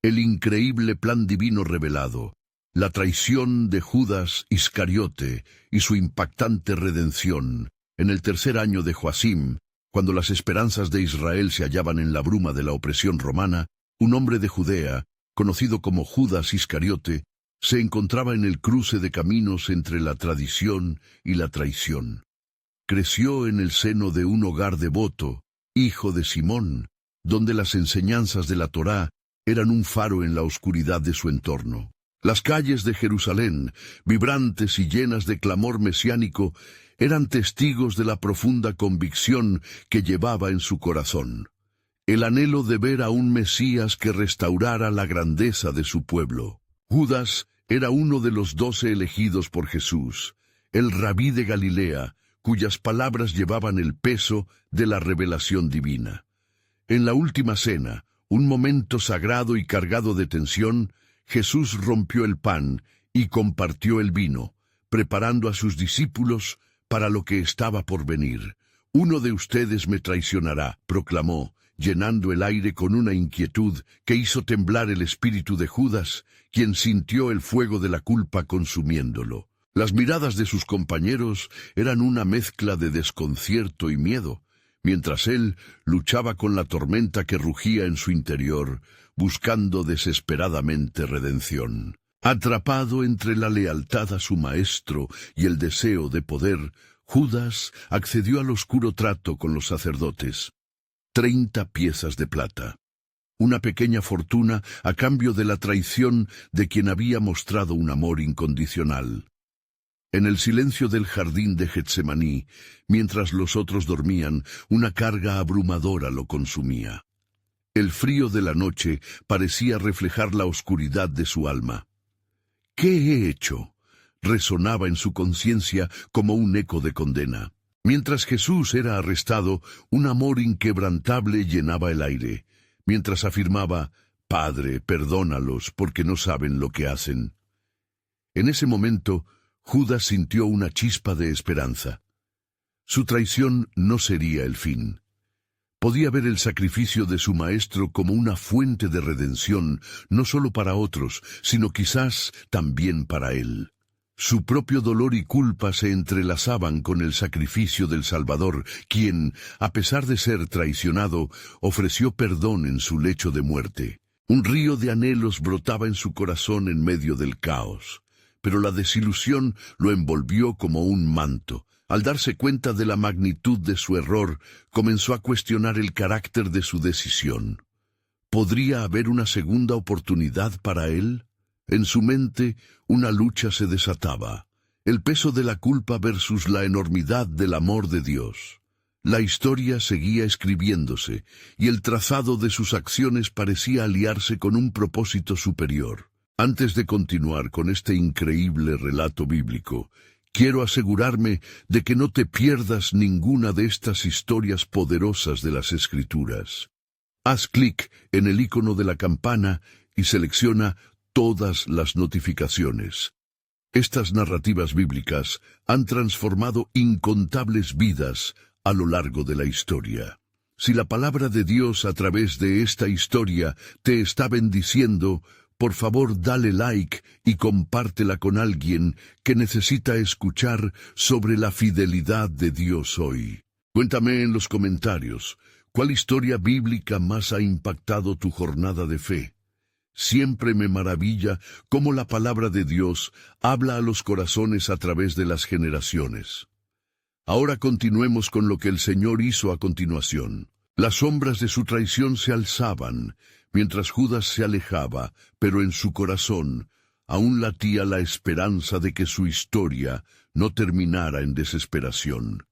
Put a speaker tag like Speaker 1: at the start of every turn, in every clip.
Speaker 1: El increíble plan divino revelado, la traición de Judas Iscariote y su impactante redención. En el tercer año de Joacim, cuando las esperanzas de Israel se hallaban en la bruma de la opresión romana, un hombre de Judea, conocido como Judas Iscariote, se encontraba en el cruce de caminos entre la tradición y la traición. Creció en el seno de un hogar devoto, hijo de Simón, donde las enseñanzas de la Torá eran un faro en la oscuridad de su entorno. Las calles de Jerusalén, vibrantes y llenas de clamor mesiánico, eran testigos de la profunda convicción que llevaba en su corazón. El anhelo de ver a un Mesías que restaurara la grandeza de su pueblo. Judas era uno de los 12 elegidos por Jesús, el rabí de Galilea, cuyas palabras llevaban el peso de la revelación divina. En la última cena, un momento sagrado y cargado de tensión, Jesús rompió el pan y compartió el vino, preparando a sus discípulos para lo que estaba por venir. «Uno de ustedes me traicionará», proclamó, llenando el aire con una inquietud que hizo temblar el espíritu de Judas, quien sintió el fuego de la culpa consumiéndolo. Las miradas de sus compañeros eran una mezcla de desconcierto y miedo, mientras él luchaba con la tormenta que rugía en su interior, buscando desesperadamente redención. Atrapado entre la lealtad a su maestro y el deseo de poder, Judas accedió al oscuro trato con los sacerdotes. 30 piezas de plata. Una pequeña fortuna a cambio de la traición de quien había mostrado un amor incondicional. En el silencio del jardín de Getsemaní, mientras los otros dormían, una carga abrumadora lo consumía. El frío de la noche parecía reflejar la oscuridad de su alma. «¿Qué he hecho?», resonaba en su conciencia como un eco de condena. Mientras Jesús era arrestado, un amor inquebrantable llenaba el aire, mientras afirmaba: «Padre, perdónalos porque no saben lo que hacen». En ese momento, Judas sintió una chispa de esperanza. Su traición no sería el fin. Podía ver el sacrificio de su maestro como una fuente de redención, no solo para otros, sino quizás también para él. Su propio dolor y culpa se entrelazaban con el sacrificio del Salvador, quien, a pesar de ser traicionado, ofreció perdón en su lecho de muerte. Un río de anhelos brotaba en su corazón en medio del caos, pero la desilusión lo envolvió como un manto. Al darse cuenta de la magnitud de su error, comenzó a cuestionar el carácter de su decisión. ¿Podría haber una segunda oportunidad para él? En su mente, una lucha se desataba. El peso de la culpa versus la enormidad del amor de Dios. La historia seguía escribiéndose, y el trazado de sus acciones parecía aliarse con un propósito superior. Antes de continuar con este increíble relato bíblico, quiero asegurarme de que no te pierdas ninguna de estas historias poderosas de las Escrituras. Haz clic en el icono de la campana y selecciona todas las notificaciones. Estas narrativas bíblicas han transformado incontables vidas a lo largo de la historia. Si la palabra de Dios a través de esta historia te está bendiciendo, por favor dale like y compártela con alguien que necesita escuchar sobre la fidelidad de Dios hoy. Cuéntame en los comentarios, ¿cuál historia bíblica más ha impactado tu jornada de fe? Siempre me maravilla cómo la palabra de Dios habla a los corazones a través de las generaciones. Ahora continuemos con lo que el Señor hizo a continuación. Las sombras de su traición se alzaban, mientras Judas se alejaba, pero en su corazón aún latía la esperanza de que su historia no terminara en desesperación.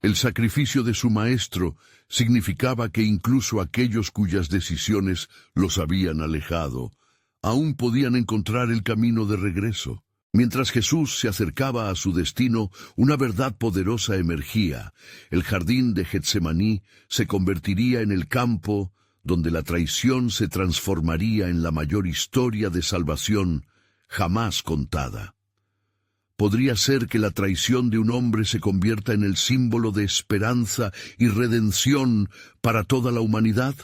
Speaker 1: El sacrificio de su maestro significaba que incluso aquellos cuyas decisiones los habían alejado, aún podían encontrar el camino de regreso. Mientras Jesús se acercaba a su destino, una verdad poderosa emergía. El jardín de Getsemaní se convertiría en el campo donde la traición se transformaría en la mayor historia de salvación jamás contada. ¿Podría ser que la traición de un hombre se convierta en el símbolo de esperanza y redención para toda la humanidad?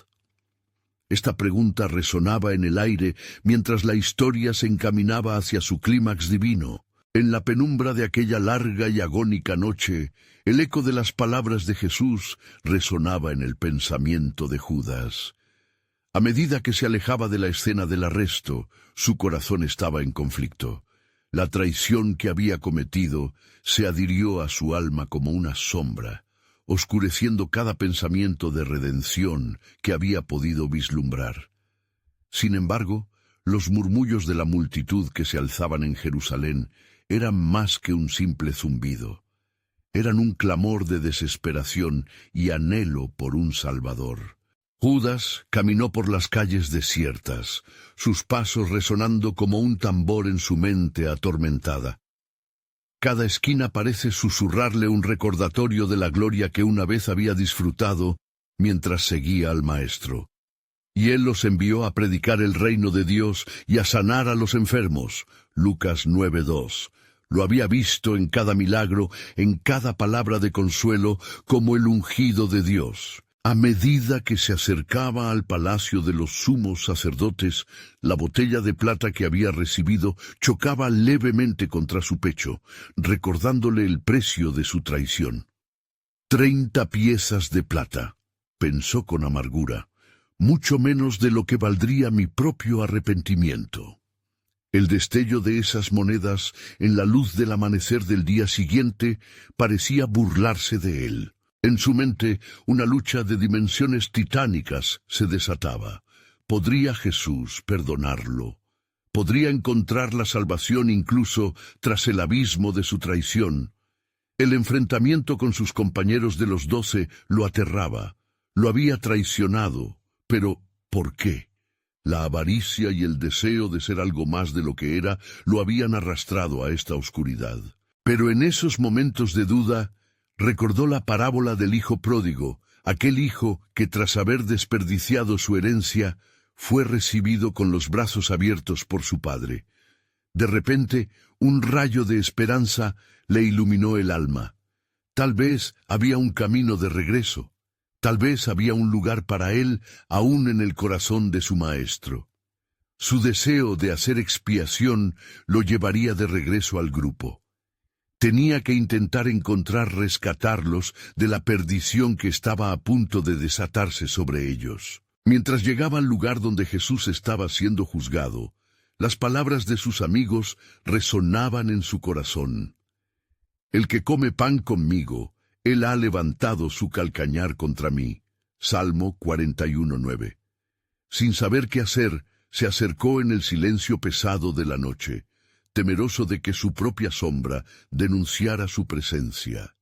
Speaker 1: Esta pregunta resonaba en el aire mientras la historia se encaminaba hacia su clímax divino. En la penumbra de aquella larga y agónica noche, el eco de las palabras de Jesús resonaba en el pensamiento de Judas. A medida que se alejaba de la escena del arresto, su corazón estaba en conflicto. La traición que había cometido se adhirió a su alma como una sombra, oscureciendo cada pensamiento de redención que había podido vislumbrar. Sin embargo, los murmullos de la multitud que se alzaban en Jerusalén eran más que un simple zumbido. Eran un clamor de desesperación y anhelo por un Salvador. Judas caminó por las calles desiertas, sus pasos resonando como un tambor en su mente atormentada. Cada esquina parece susurrarle un recordatorio de la gloria que una vez había disfrutado mientras seguía al Maestro. Y él los envió a predicar el reino de Dios y a sanar a los enfermos. Lucas 9:2. Lo había visto en cada milagro, en cada palabra de consuelo, como el ungido de Dios. A medida que se acercaba al palacio de los sumos sacerdotes, la botella de plata que había recibido chocaba levemente contra su pecho, recordándole el precio de su traición. 30 piezas de plata, pensó con amargura, mucho menos de lo que valdría mi propio arrepentimiento. El destello de esas monedas en la luz del amanecer del día siguiente parecía burlarse de él. En su mente, una lucha de dimensiones titánicas se desataba. ¿Podría Jesús perdonarlo? ¿Podría encontrar la salvación incluso tras el abismo de su traición? El enfrentamiento con sus compañeros de los 12 lo aterraba. Lo había traicionado, pero ¿por qué? La avaricia y el deseo de ser algo más de lo que era lo habían arrastrado a esta oscuridad. Pero en esos momentos de duda, recordó la parábola del hijo pródigo, aquel hijo que tras haber desperdiciado su herencia, fue recibido con los brazos abiertos por su padre. De repente, un rayo de esperanza le iluminó el alma. Tal vez había un camino de regreso. Tal vez había un lugar para él aún en el corazón de su maestro. Su deseo de hacer expiación lo llevaría de regreso al grupo. Tenía que intentar rescatarlos de la perdición que estaba a punto de desatarse sobre ellos. Mientras llegaba al lugar donde Jesús estaba siendo juzgado, las palabras de sus amigos resonaban en su corazón. El que come pan conmigo, él ha levantado su calcañar contra mí. Salmo 41:9. Sin saber qué hacer, se acercó en el silencio pesado de la noche, temeroso de que su propia sombra denunciara su presencia.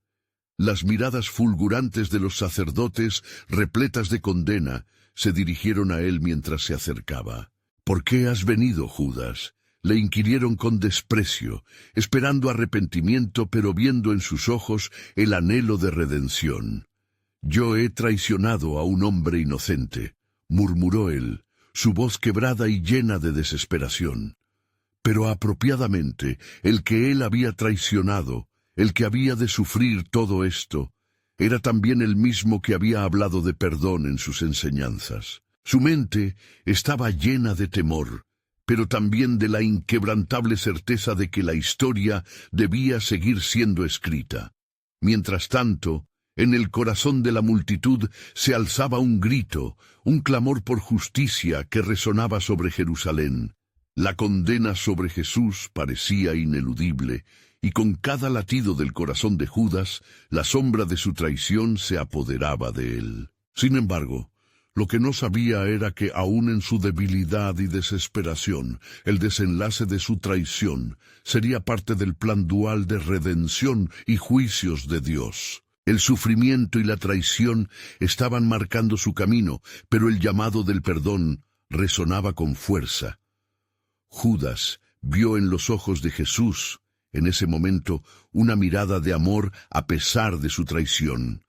Speaker 1: Las miradas fulgurantes de los sacerdotes, repletas de condena, se dirigieron a él mientras se acercaba. ¿Por qué has venido, Judas? Le inquirieron con desprecio, esperando arrepentimiento, pero viendo en sus ojos el anhelo de redención. Yo he traicionado a un hombre inocente, murmuró él, su voz quebrada y llena de desesperación. Pero apropiadamente, el que él había traicionado, el que había de sufrir todo esto, era también el mismo que había hablado de perdón en sus enseñanzas. Su mente estaba llena de temor, pero también de la inquebrantable certeza de que la historia debía seguir siendo escrita. Mientras tanto, en el corazón de la multitud se alzaba un grito, un clamor por justicia que resonaba sobre Jerusalén. La condena sobre Jesús parecía ineludible, y con cada latido del corazón de Judas, la sombra de su traición se apoderaba de él. Sin embargo, lo que no sabía era que aún en su debilidad y desesperación, el desenlace de su traición sería parte del plan dual de redención y juicios de Dios. El sufrimiento y la traición estaban marcando su camino, pero el llamado del perdón resonaba con fuerza. Judas vio en los ojos de Jesús, en ese momento, una mirada de amor a pesar de su traición.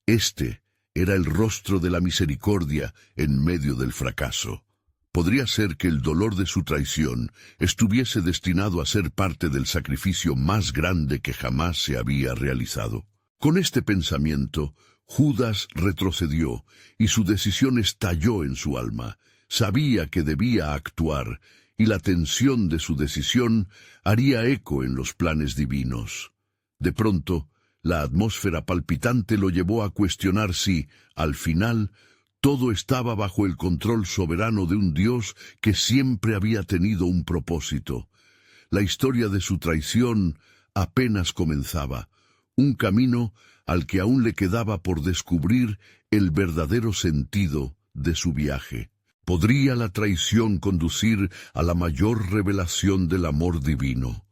Speaker 1: Este era el rostro de la misericordia en medio del fracaso. Podría ser que el dolor de su traición estuviese destinado a ser parte del sacrificio más grande que jamás se había realizado. Con este pensamiento, Judas retrocedió, y su decisión estalló en su alma. Sabía que debía actuar, y la tensión de su decisión haría eco en los planes divinos. De pronto, la atmósfera palpitante lo llevó a cuestionar si, al final, todo estaba bajo el control soberano de un Dios que siempre había tenido un propósito. La historia de su traición apenas comenzaba, un camino al que aún le quedaba por descubrir el verdadero sentido de su viaje. ¿Podría la traición conducir a la mayor revelación del amor divino?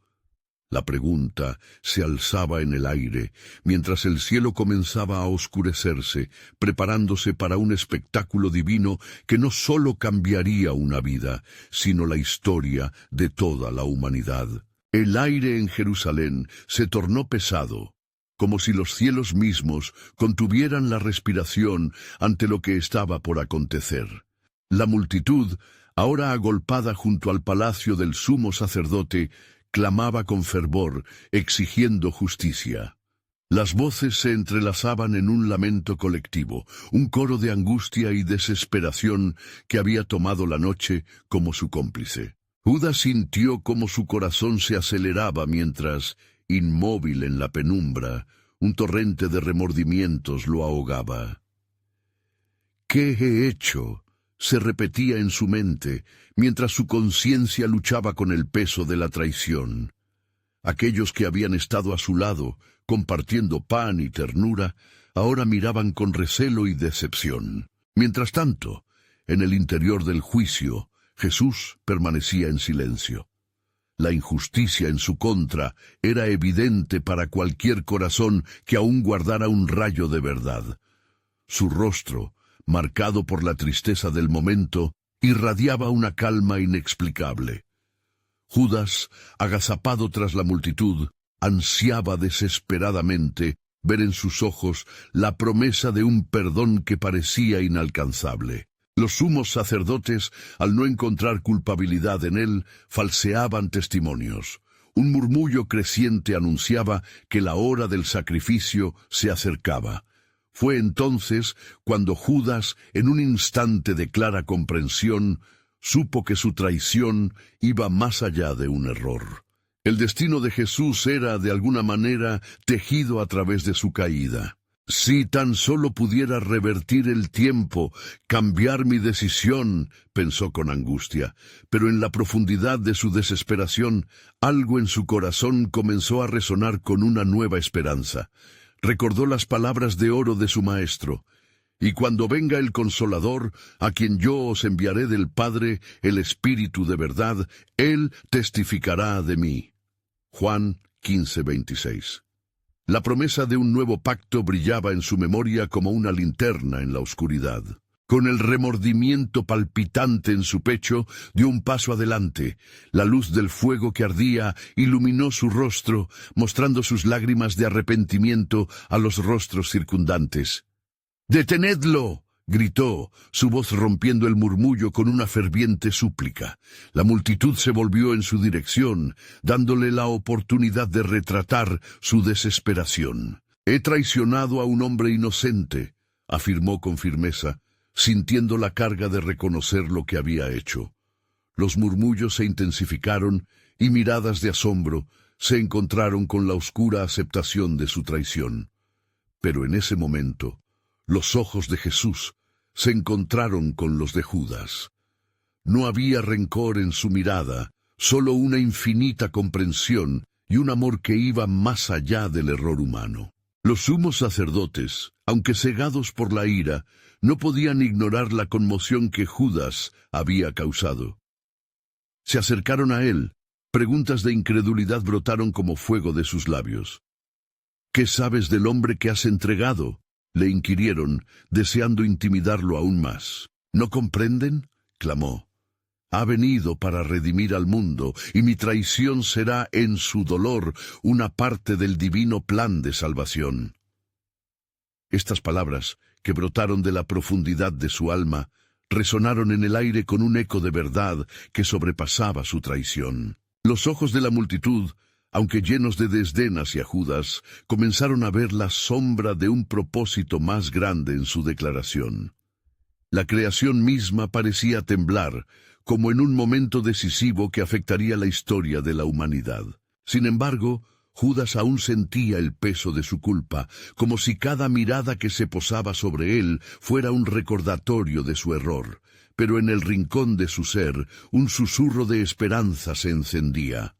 Speaker 1: La pregunta se alzaba en el aire, mientras el cielo comenzaba a oscurecerse, preparándose para un espectáculo divino que no solo cambiaría una vida, sino la historia de toda la humanidad. El aire en Jerusalén se tornó pesado, como si los cielos mismos contuvieran la respiración ante lo que estaba por acontecer. La multitud, ahora agolpada junto al palacio del sumo sacerdote, clamaba con fervor, exigiendo justicia. Las voces se entrelazaban en un lamento colectivo, un coro de angustia y desesperación que había tomado la noche como su cómplice. Judas sintió cómo su corazón se aceleraba mientras, inmóvil en la penumbra, un torrente de remordimientos lo ahogaba. ¿Qué he hecho?, se repetía en su mente, mientras su conciencia luchaba con el peso de la traición. Aquellos que habían estado a su lado, compartiendo pan y ternura, ahora miraban con recelo y decepción. Mientras tanto, en el interior del juicio, Jesús permanecía en silencio. La injusticia en su contra era evidente para cualquier corazón que aún guardara un rayo de verdad. Su rostro, marcado por la tristeza del momento, irradiaba una calma inexplicable. Judas, agazapado tras la multitud, ansiaba desesperadamente ver en sus ojos la promesa de un perdón que parecía inalcanzable. Los sumos sacerdotes, al no encontrar culpabilidad en él, falseaban testimonios. Un murmullo creciente anunciaba que la hora del sacrificio se acercaba. Fue entonces cuando Judas, en un instante de clara comprensión, supo que su traición iba más allá de un error. El destino de Jesús era, de alguna manera, tejido a través de su caída. Si tan solo pudiera revertir el tiempo, cambiar mi decisión, pensó con angustia, pero en la profundidad de su desesperación, algo en su corazón comenzó a resonar con una nueva esperanza. Recordó las palabras de oro de su maestro: «Y cuando venga el Consolador, a quien yo os enviaré del Padre, el Espíritu de verdad, él testificará de mí». Juan 15:26. La promesa de un nuevo pacto brillaba en su memoria como una linterna en la oscuridad. Con el remordimiento palpitante en su pecho, dio un paso adelante. La luz del fuego que ardía iluminó su rostro, mostrando sus lágrimas de arrepentimiento a los rostros circundantes. «¡Detenedlo!», gritó, su voz rompiendo el murmullo con una ferviente súplica. La multitud se volvió en su dirección, dándole la oportunidad de retratar su desesperación. «He traicionado a un hombre inocente», afirmó con firmeza, sintiendo la carga de reconocer lo que había hecho. Los murmullos se intensificaron y miradas de asombro se encontraron con la oscura aceptación de su traición. Pero en ese momento, los ojos de Jesús se encontraron con los de Judas. No había rencor en su mirada, solo una infinita comprensión y un amor que iba más allá del error humano. Los sumos sacerdotes, aunque cegados por la ira, no podían ignorar la conmoción que Judas había causado. Se acercaron a él. Preguntas de incredulidad brotaron como fuego de sus labios. «¿Qué sabes del hombre que has entregado?», le inquirieron, deseando intimidarlo aún más. «¿No comprenden?», clamó. «Ha venido para redimir al mundo, y mi traición será en su dolor una parte del divino plan de salvación». Estas palabras, que brotaron de la profundidad de su alma, resonaron en el aire con un eco de verdad que sobrepasaba su traición. Los ojos de la multitud, aunque llenos de desdén hacia Judas, comenzaron a ver la sombra de un propósito más grande en su declaración. La creación misma parecía temblar, como en un momento decisivo que afectaría la historia de la humanidad. Sin embargo, Judas aún sentía el peso de su culpa, como si cada mirada que se posaba sobre él fuera un recordatorio de su error. Pero en el rincón de su ser, un susurro de esperanza se encendía.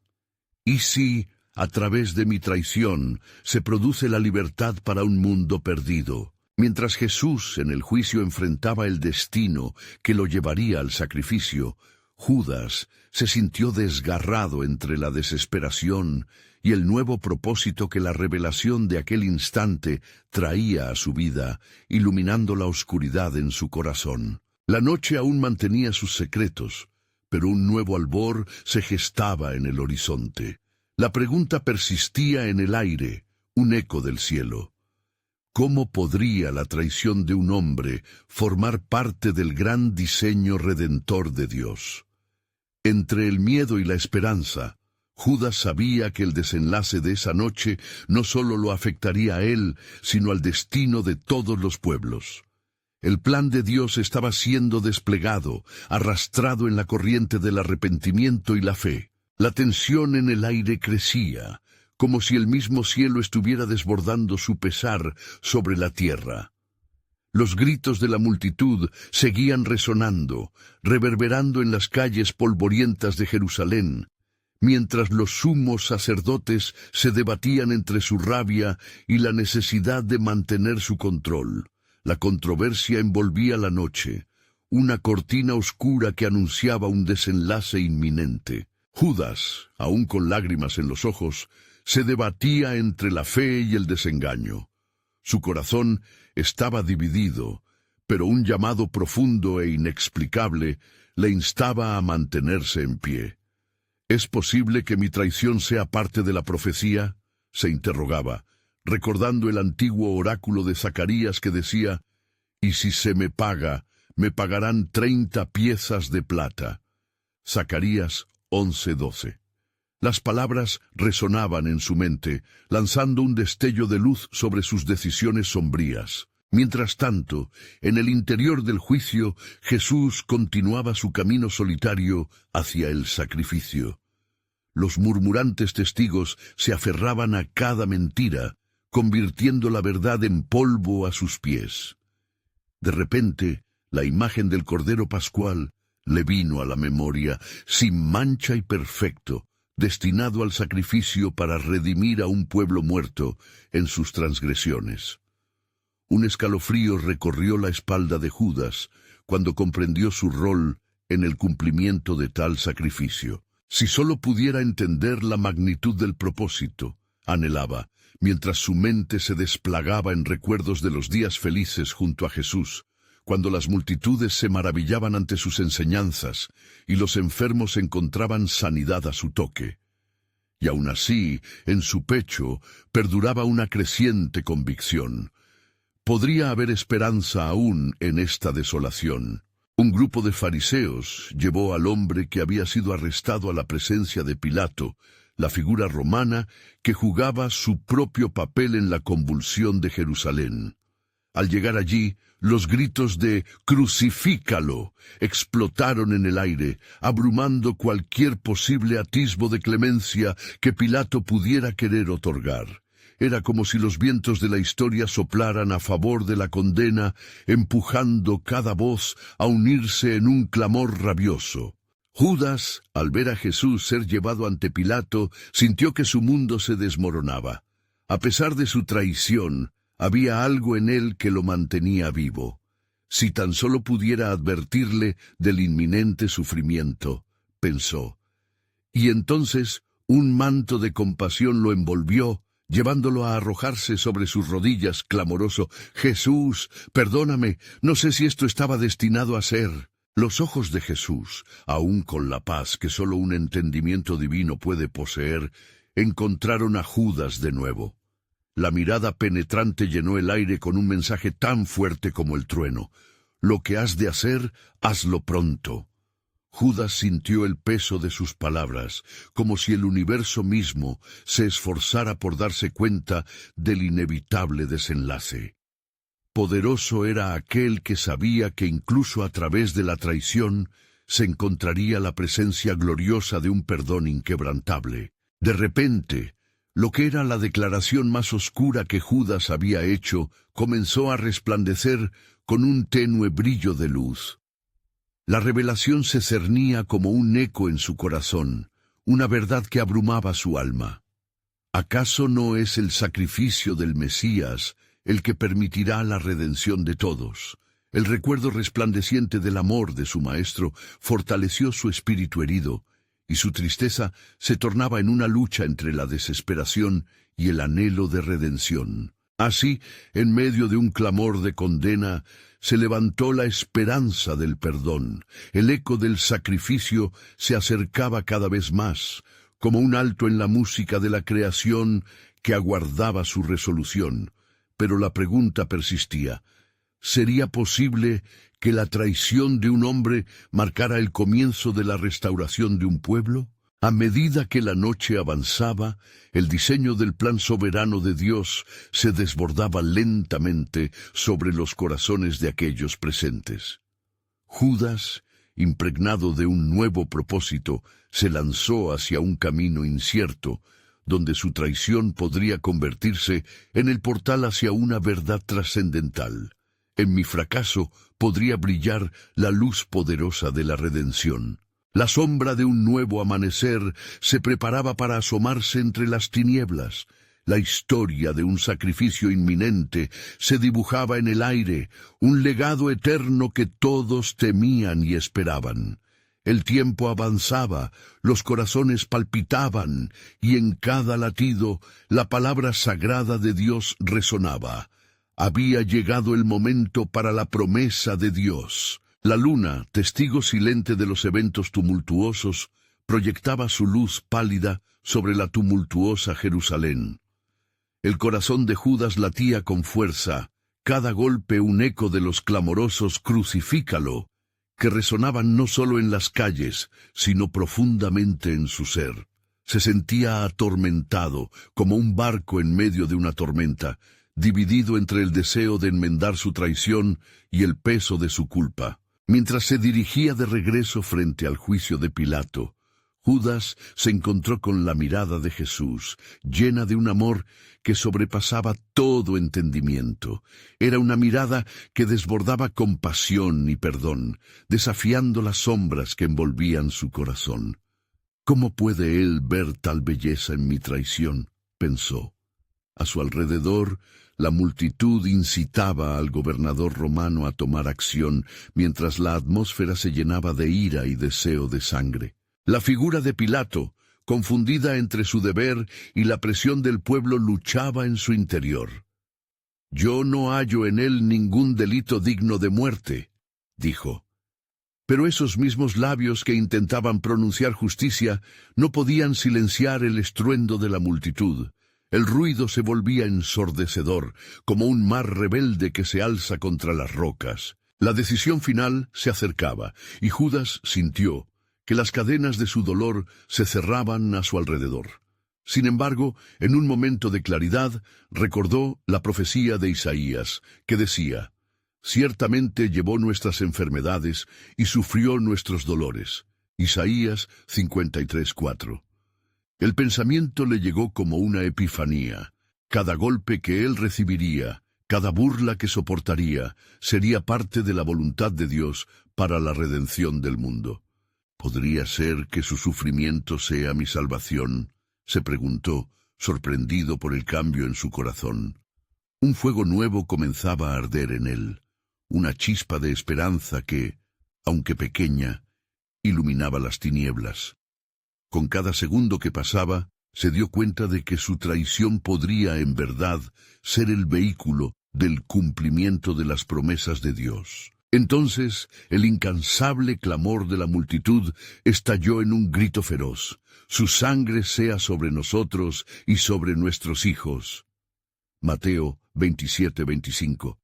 Speaker 1: ¿Y si, a través de mi traición, se produce la libertad para un mundo perdido? Mientras Jesús en el juicio enfrentaba el destino que lo llevaría al sacrificio, Judas se sintió desgarrado entre la desesperación y el nuevo propósito que la revelación de aquel instante traía a su vida, iluminando la oscuridad en su corazón. La noche aún mantenía sus secretos, pero un nuevo albor se gestaba en el horizonte. La pregunta persistía en el aire, un eco del cielo. ¿Cómo podría la traición de un hombre formar parte del gran diseño redentor de Dios? Entre el miedo y la esperanza, Judas sabía que el desenlace de esa noche no solo lo afectaría a él, sino al destino de todos los pueblos. El plan de Dios estaba siendo desplegado, arrastrado en la corriente del arrepentimiento y la fe. La tensión en el aire crecía, como si el mismo cielo estuviera desbordando su pesar sobre la tierra. Los gritos de la multitud seguían resonando, reverberando en las calles polvorientas de Jerusalén, mientras los sumos sacerdotes se debatían entre su rabia y la necesidad de mantener su control. La controversia envolvía la noche, una cortina oscura que anunciaba un desenlace inminente. Judas, aún con lágrimas en los ojos, se debatía entre la fe y el desengaño. Su corazón estaba dividido, pero un llamado profundo e inexplicable le instaba a mantenerse en pie. ¿Es posible que mi traición sea parte de la profecía?, se interrogaba, recordando el antiguo oráculo de Zacarías que decía: «Y si se me paga, me pagarán 30 piezas de plata». Zacarías 11:12. Las palabras resonaban en su mente, lanzando un destello de luz sobre sus decisiones sombrías. Mientras tanto, en el interior del juicio, Jesús continuaba su camino solitario hacia el sacrificio. Los murmurantes testigos se aferraban a cada mentira, convirtiendo la verdad en polvo a sus pies. De repente, la imagen del Cordero Pascual le vino a la memoria, sin mancha y perfecto, destinado al sacrificio para redimir a un pueblo muerto en sus transgresiones. Un escalofrío recorrió la espalda de Judas cuando comprendió su rol en el cumplimiento de tal sacrificio. Si solo pudiera entender la magnitud del propósito, anhelaba, mientras su mente se desplagaba en recuerdos de los días felices junto a Jesús, cuando las multitudes se maravillaban ante sus enseñanzas y los enfermos encontraban sanidad a su toque. Y aún así, en su pecho, perduraba una creciente convicción. Podría haber esperanza aún en esta desolación. Un grupo de fariseos llevó al hombre que había sido arrestado a la presencia de Pilato, la figura romana que jugaba su propio papel en la convulsión de Jerusalén. Al llegar allí, los gritos de «¡Crucifícalo!» explotaron en el aire, abrumando cualquier posible atisbo de clemencia que Pilato pudiera querer otorgar. Era como si los vientos de la historia soplaran a favor de la condena, empujando cada voz a unirse en un clamor rabioso. Judas, al ver a Jesús ser llevado ante Pilato, sintió que su mundo se desmoronaba. A pesar de su traición, había algo en él que lo mantenía vivo. Si tan solo pudiera advertirle del inminente sufrimiento, pensó. Y entonces un manto de compasión lo envolvió, llevándolo a arrojarse sobre sus rodillas, clamoroso: «Jesús, perdóname, no sé si esto estaba destinado a ser». Los ojos de Jesús, aun con la paz que solo un entendimiento divino puede poseer, encontraron a Judas de nuevo. La mirada penetrante llenó el aire con un mensaje tan fuerte como el trueno: «Lo que has de hacer, hazlo pronto». Judas sintió el peso de sus palabras, como si el universo mismo se esforzara por darse cuenta del inevitable desenlace. Poderoso era aquel que sabía que incluso a través de la traición se encontraría la presencia gloriosa de un perdón inquebrantable. De repente, lo que era la declaración más oscura que Judas había hecho comenzó a resplandecer con un tenue brillo de luz. La revelación se cernía como un eco en su corazón, una verdad que abrumaba su alma. ¿Acaso no es el sacrificio del Mesías el que permitirá la redención de todos? El recuerdo resplandeciente del amor de su Maestro fortaleció su espíritu herido, y su tristeza se tornaba en una lucha entre la desesperación y el anhelo de redención. Así, en medio de un clamor de condena, se levantó la esperanza del perdón. El eco del sacrificio se acercaba cada vez más, como un alto en la música de la creación que aguardaba su resolución. Pero la pregunta persistía: ¿sería posible que la traición de un hombre marcara el comienzo de la restauración de un pueblo? A medida que la noche avanzaba, el diseño del plan soberano de Dios se desbordaba lentamente sobre los corazones de aquellos presentes. Judas, impregnado de un nuevo propósito, se lanzó hacia un camino incierto, donde su traición podría convertirse en el portal hacia una verdad trascendental. En mi fracaso podría brillar la luz poderosa de la redención. La sombra de un nuevo amanecer se preparaba para asomarse entre las tinieblas. La historia de un sacrificio inminente se dibujaba en el aire, un legado eterno que todos temían y esperaban. El tiempo avanzaba, los corazones palpitaban, y en cada latido la palabra sagrada de Dios resonaba. Había llegado el momento para la promesa de Dios. La luna, testigo silente de los eventos tumultuosos, proyectaba su luz pálida sobre la tumultuosa Jerusalén. El corazón de Judas latía con fuerza, cada golpe un eco de los clamorosos «Crucifícalo», que resonaban no solo en las calles, sino profundamente en su ser. Se sentía atormentado, como un barco en medio de una tormenta, dividido entre el deseo de enmendar su traición y el peso de su culpa. Mientras se dirigía de regreso frente al juicio de Pilato, Judas se encontró con la mirada de Jesús, llena de un amor que sobrepasaba todo entendimiento. Era una mirada que desbordaba compasión y perdón, desafiando las sombras que envolvían su corazón. ¿Cómo puede él ver tal belleza en mi traición?, pensó. A su alrededor, la multitud incitaba al gobernador romano a tomar acción, mientras la atmósfera se llenaba de ira y deseo de sangre. La figura de Pilato, confundida entre su deber y la presión del pueblo, luchaba en su interior. «Yo no hallo en él ningún delito digno de muerte», dijo. Pero esos mismos labios que intentaban pronunciar justicia no podían silenciar el estruendo de la multitud. El ruido se volvía ensordecedor, como un mar rebelde que se alza contra las rocas. La decisión final se acercaba, y Judas sintió que las cadenas de su dolor se cerraban a su alrededor. Sin embargo, en un momento de claridad, recordó la profecía de Isaías, que decía: «Ciertamente llevó nuestras enfermedades y sufrió nuestros dolores». Isaías 53:4. El pensamiento le llegó como una epifanía. Cada golpe que él recibiría, cada burla que soportaría, sería parte de la voluntad de Dios para la redención del mundo. ¿Podría ser que su sufrimiento sea mi salvación?, se preguntó, sorprendido por el cambio en su corazón. Un fuego nuevo comenzaba a arder en él, una chispa de esperanza que, aunque pequeña, iluminaba las tinieblas. Con cada segundo que pasaba, se dio cuenta de que su traición podría, en verdad, ser el vehículo del cumplimiento de las promesas de Dios. Entonces, el incansable clamor de la multitud estalló en un grito feroz: «Su sangre sea sobre nosotros y sobre nuestros hijos». Mateo 27:25.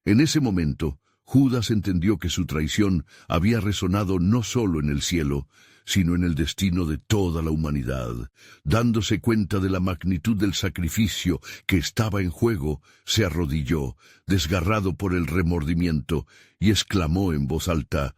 Speaker 1: En ese momento, Judas entendió que su traición había resonado no solo en el cielo, sino en el destino de toda la humanidad. Dándose cuenta de la magnitud del sacrificio que estaba en juego, se arrodilló, desgarrado por el remordimiento, y exclamó en voz alta: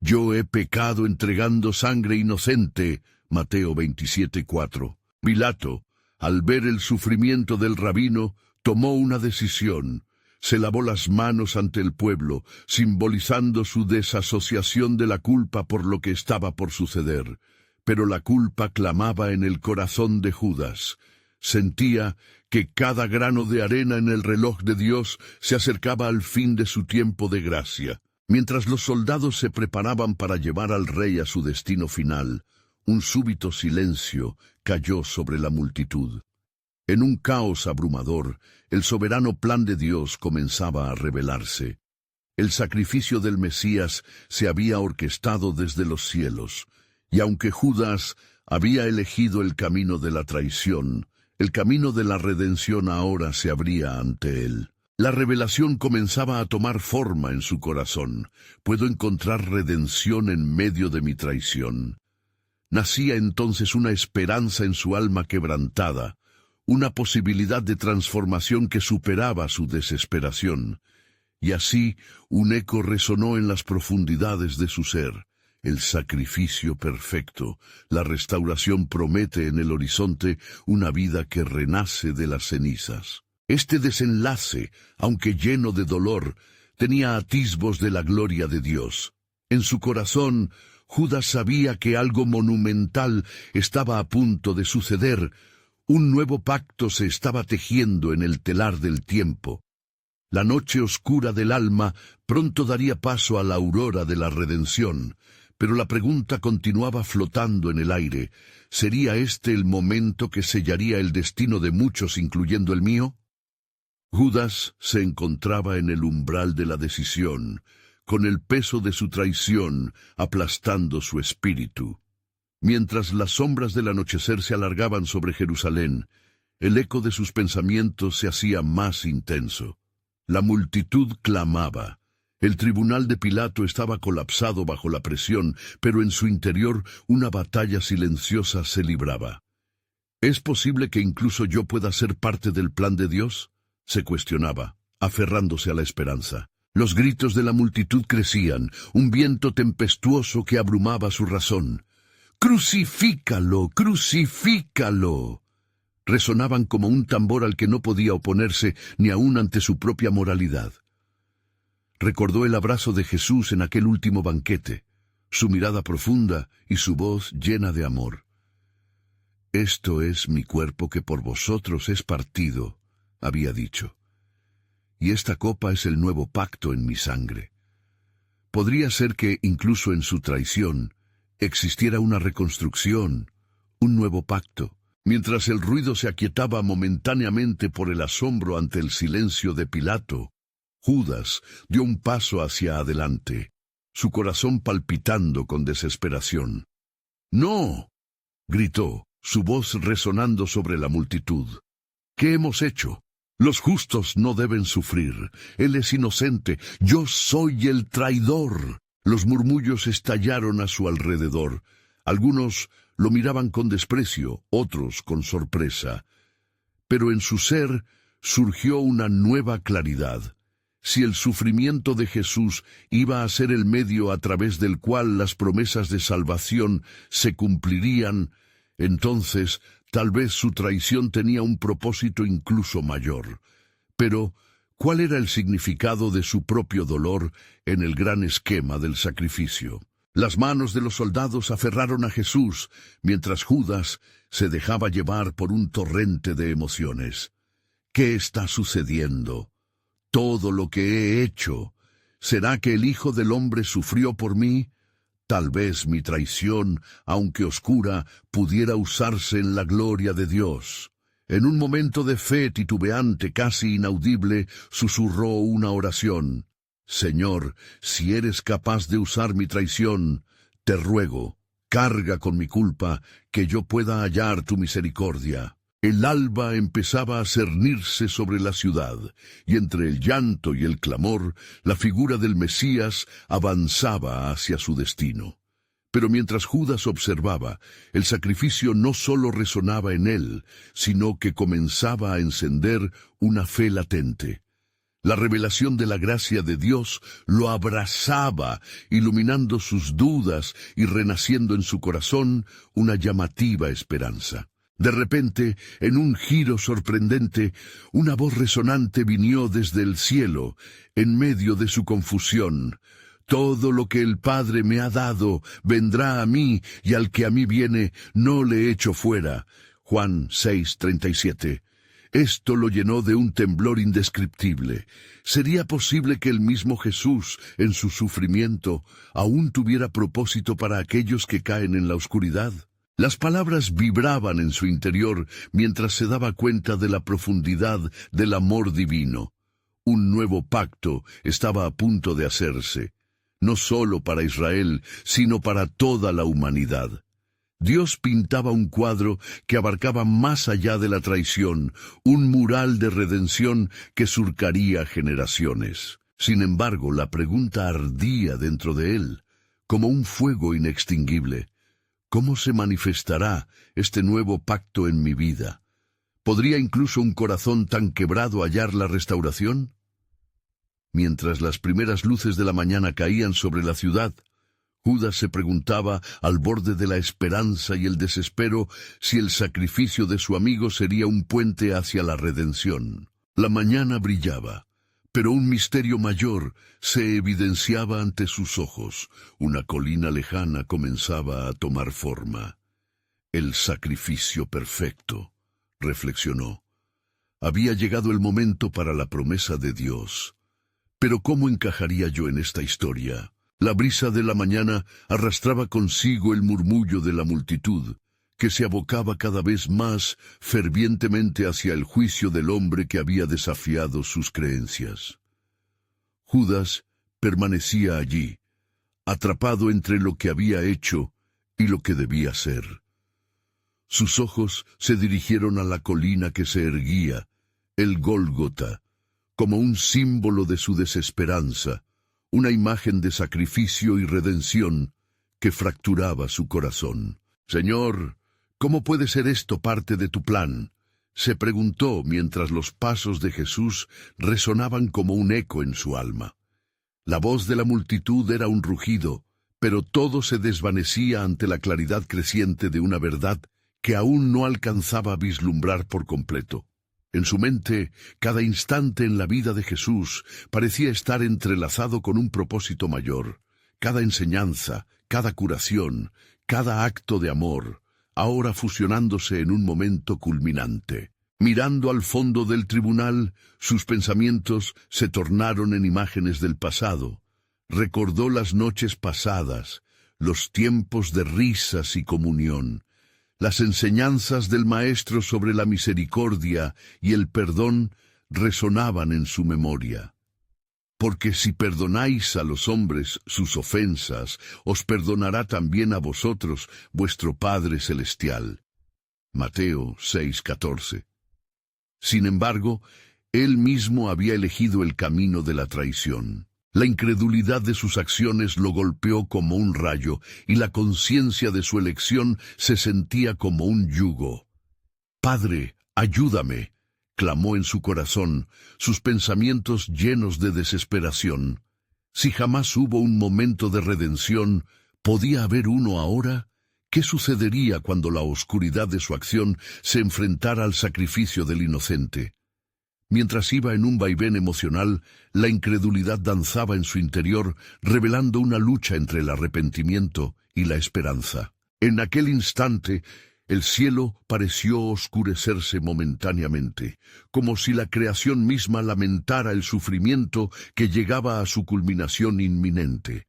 Speaker 1: «Yo he pecado entregando sangre inocente». Mateo 27:4. Pilato, al ver el sufrimiento del rabino, tomó una decisión. Se lavó las manos ante el pueblo, simbolizando su desasociación de la culpa por lo que estaba por suceder. Pero la culpa clamaba en el corazón de Judas. Sentía que cada grano de arena en el reloj de Dios se acercaba al fin de su tiempo de gracia. Mientras los soldados se preparaban para llevar al rey a su destino final, un súbito silencio cayó sobre la multitud. En un caos abrumador, el soberano plan de Dios comenzaba a revelarse. El sacrificio del Mesías se había orquestado desde los cielos, y aunque Judas había elegido el camino de la traición, el camino de la redención ahora se abría ante él. La revelación comenzaba a tomar forma en su corazón. Puedo encontrar redención en medio de mi traición. Nacía entonces una esperanza en su alma quebrantada, una posibilidad de transformación que superaba su desesperación. Y así un eco resonó en las profundidades de su ser. El sacrificio perfecto, la restauración promete en el horizonte una vida que renace de las cenizas. Este desenlace, aunque lleno de dolor, tenía atisbos de la gloria de Dios. En su corazón, Judas sabía que algo monumental estaba a punto de suceder. Un nuevo pacto se estaba tejiendo en el telar del tiempo. La noche oscura del alma pronto daría paso a la aurora de la redención, pero la pregunta continuaba flotando en el aire. ¿Sería este el momento que sellaría el destino de muchos, incluyendo el mío? Judas se encontraba en el umbral de la decisión, con el peso de su traición aplastando su espíritu. Mientras las sombras del anochecer se alargaban sobre Jerusalén, el eco de sus pensamientos se hacía más intenso. La multitud clamaba. El tribunal de Pilato estaba colapsado bajo la presión, pero en su interior una batalla silenciosa se libraba. ¿Es posible que incluso yo pueda ser parte del plan de Dios?, se cuestionaba, aferrándose a la esperanza. Los gritos de la multitud crecían, un viento tempestuoso que abrumaba su razón. «¡Crucifícalo! ¡Crucifícalo!» Resonaban como un tambor al que no podía oponerse ni aun ante su propia moralidad. Recordó el abrazo de Jesús en aquel último banquete, su mirada profunda y su voz llena de amor. «Esto es mi cuerpo que por vosotros es partido», había dicho. «Y esta copa es el nuevo pacto en mi sangre». Podría ser que, incluso en su traición, existiera una reconstrucción, un nuevo pacto. Mientras el ruido se aquietaba momentáneamente por el asombro ante el silencio de Pilato, Judas dio un paso hacia adelante, su corazón palpitando con desesperación. «¡No!», gritó, su voz resonando sobre la multitud. «¿Qué hemos hecho? Los justos no deben sufrir. Él es inocente. Yo soy el traidor». Los murmullos estallaron a su alrededor. Algunos lo miraban con desprecio, otros con sorpresa. Pero en su ser surgió una nueva claridad. Si el sufrimiento de Jesús iba a ser el medio a través del cual las promesas de salvación se cumplirían, entonces tal vez su traición tenía un propósito incluso mayor. Pero ¿cuál era el significado de su propio dolor en el gran esquema del sacrificio? Las manos de los soldados aferraron a Jesús, mientras Judas se dejaba llevar por un torrente de emociones. ¿Qué está sucediendo? Todo lo que he hecho. ¿Será que el Hijo del Hombre sufrió por mí? Tal vez mi traición, aunque oscura, pudiera usarse en la gloria de Dios. En un momento de fe titubeante, casi inaudible, susurró una oración. «Señor, si eres capaz de usar mi traición, te ruego, carga con mi culpa, que yo pueda hallar tu misericordia». El alba empezaba a cernirse sobre la ciudad, y entre el llanto y el clamor, la figura del Mesías avanzaba hacia su destino. Pero mientras Judas observaba, el sacrificio no solo resonaba en él, sino que comenzaba a encender una fe latente. La revelación de la gracia de Dios lo abrazaba, iluminando sus dudas y renaciendo en su corazón una llamativa esperanza. De repente, en un giro sorprendente, una voz resonante vino desde el cielo, en medio de su confusión. Todo lo que el Padre me ha dado vendrá a mí, y al que a mí viene no le echo fuera. Juan 6:37. Esto lo llenó de un temblor indescriptible. ¿Sería posible que el mismo Jesús, en su sufrimiento, aún tuviera propósito para aquellos que caen en la oscuridad? Las palabras vibraban en su interior mientras se daba cuenta de la profundidad del amor divino. Un nuevo pacto estaba a punto de hacerse, no solo para Israel, sino para toda la humanidad. Dios pintaba un cuadro que abarcaba más allá de la traición, un mural de redención que surcaría generaciones. Sin embargo, la pregunta ardía dentro de él, como un fuego inextinguible. ¿Cómo se manifestará este nuevo pacto en mi vida? ¿Podría incluso un corazón tan quebrado hallar la restauración? Mientras las primeras luces de la mañana caían sobre la ciudad, Judas se preguntaba, al borde de la esperanza y el desespero, si el sacrificio de su amigo sería un puente hacia la redención. La mañana brillaba, pero un misterio mayor se evidenciaba ante sus ojos. Una colina lejana comenzaba a tomar forma. El sacrificio perfecto, reflexionó. Había llegado el momento para la promesa de Dios. Pero ¿cómo encajaría yo en esta historia? La brisa de la mañana arrastraba consigo el murmullo de la multitud, que se abocaba cada vez más fervientemente hacia el juicio del hombre que había desafiado sus creencias. Judas permanecía allí, atrapado entre lo que había hecho y lo que debía ser. Sus ojos se dirigieron a la colina que se erguía, el Gólgota, como un símbolo de su desesperanza, una imagen de sacrificio y redención que fracturaba su corazón. «Señor, ¿cómo puede ser esto parte de tu plan?», se preguntó mientras los pasos de Jesús resonaban como un eco en su alma. La voz de la multitud era un rugido, pero todo se desvanecía ante la claridad creciente de una verdad que aún no alcanzaba a vislumbrar por completo. En su mente, cada instante en la vida de Jesús parecía estar entrelazado con un propósito mayor. Cada enseñanza, cada curación, cada acto de amor, ahora fusionándose en un momento culminante. Mirando al fondo del tribunal, sus pensamientos se tornaron en imágenes del pasado. Recordó las noches pasadas, los tiempos de risas y comunión, las enseñanzas del Maestro sobre la misericordia y el perdón resonaban en su memoria. Porque si perdonáis a los hombres sus ofensas, os perdonará también a vosotros vuestro Padre Celestial. Mateo 6:14. Sin embargo, él mismo había elegido el camino de la traición. La incredulidad de sus acciones lo golpeó como un rayo, y la conciencia de su elección se sentía como un yugo. «Padre, ayúdame», clamó en su corazón, sus pensamientos llenos de desesperación. Si jamás hubo un momento de redención, ¿podía haber uno ahora? ¿Qué sucedería cuando la oscuridad de su acción se enfrentara al sacrificio del inocente? Mientras iba en un vaivén emocional, la incredulidad danzaba en su interior, revelando una lucha entre el arrepentimiento y la esperanza. En aquel instante, el cielo pareció oscurecerse momentáneamente, como si la creación misma lamentara el sufrimiento que llegaba a su culminación inminente.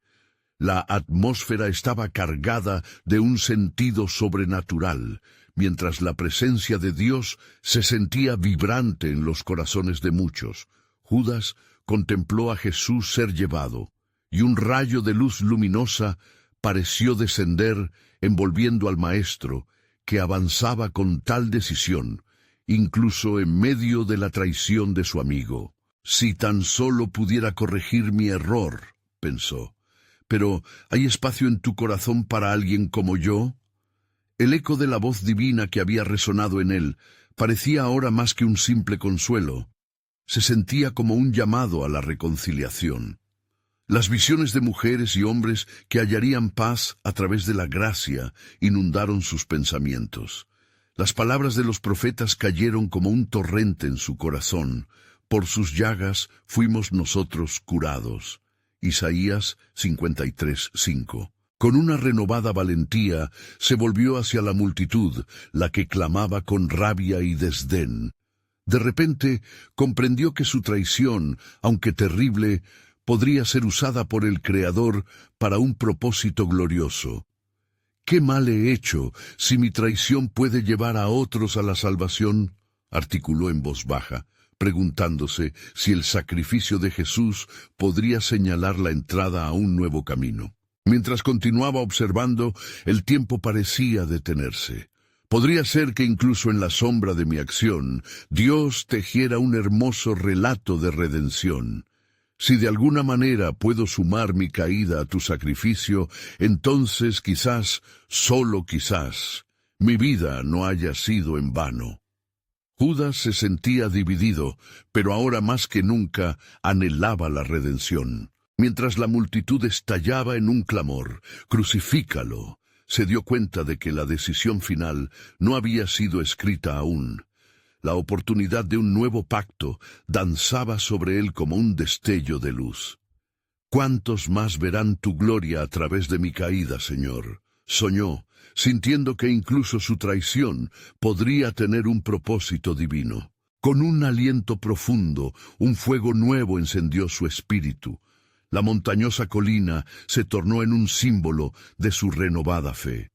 Speaker 1: La atmósfera estaba cargada de un sentido sobrenatural, mientras la presencia de Dios se sentía vibrante en los corazones de muchos. Judas contempló a Jesús ser llevado, y un rayo de luz luminosa pareció descender, envolviendo al Maestro, que avanzaba con tal decisión incluso en medio de la traición de su amigo. Si tan solo pudiera corregir mi error, pensó. Pero, ¿hay espacio en tu corazón para alguien como yo? El eco de la voz divina que había resonado en él parecía ahora más que un simple consuelo. Se sentía como un llamado a la reconciliación. Las visiones de mujeres y hombres que hallarían paz a través de la gracia inundaron sus pensamientos. Las palabras de los profetas cayeron como un torrente en su corazón. Por sus llagas fuimos nosotros curados. Isaías 53:5. Con una renovada valentía se volvió hacia la multitud, la que clamaba con rabia y desdén. De repente comprendió que su traición, aunque terrible, podría ser usada por el Creador para un propósito glorioso. ¿Qué mal he hecho si mi traición puede llevar a otros a la salvación?, articuló en voz baja, preguntándose si el sacrificio de Jesús podría señalar la entrada a un nuevo camino. Mientras continuaba observando, el tiempo parecía detenerse. Podría ser que incluso en la sombra de mi acción, Dios tejiera un hermoso relato de redención. Si de alguna manera puedo sumar mi caída a tu sacrificio, entonces quizás, solo quizás, mi vida no haya sido en vano. Judas se sentía dividido, pero ahora más que nunca anhelaba la redención. Mientras la multitud estallaba en un clamor, «¡Crucifícalo!», se dio cuenta de que la decisión final no había sido escrita aún. La oportunidad de un nuevo pacto danzaba sobre él como un destello de luz. «¿Cuántos más verán tu gloria a través de mi caída, Señor?», soñó, sintiendo que incluso su traición podría tener un propósito divino. Con un aliento profundo, un fuego nuevo encendió su espíritu. La montañosa colina se tornó en un símbolo de su renovada fe.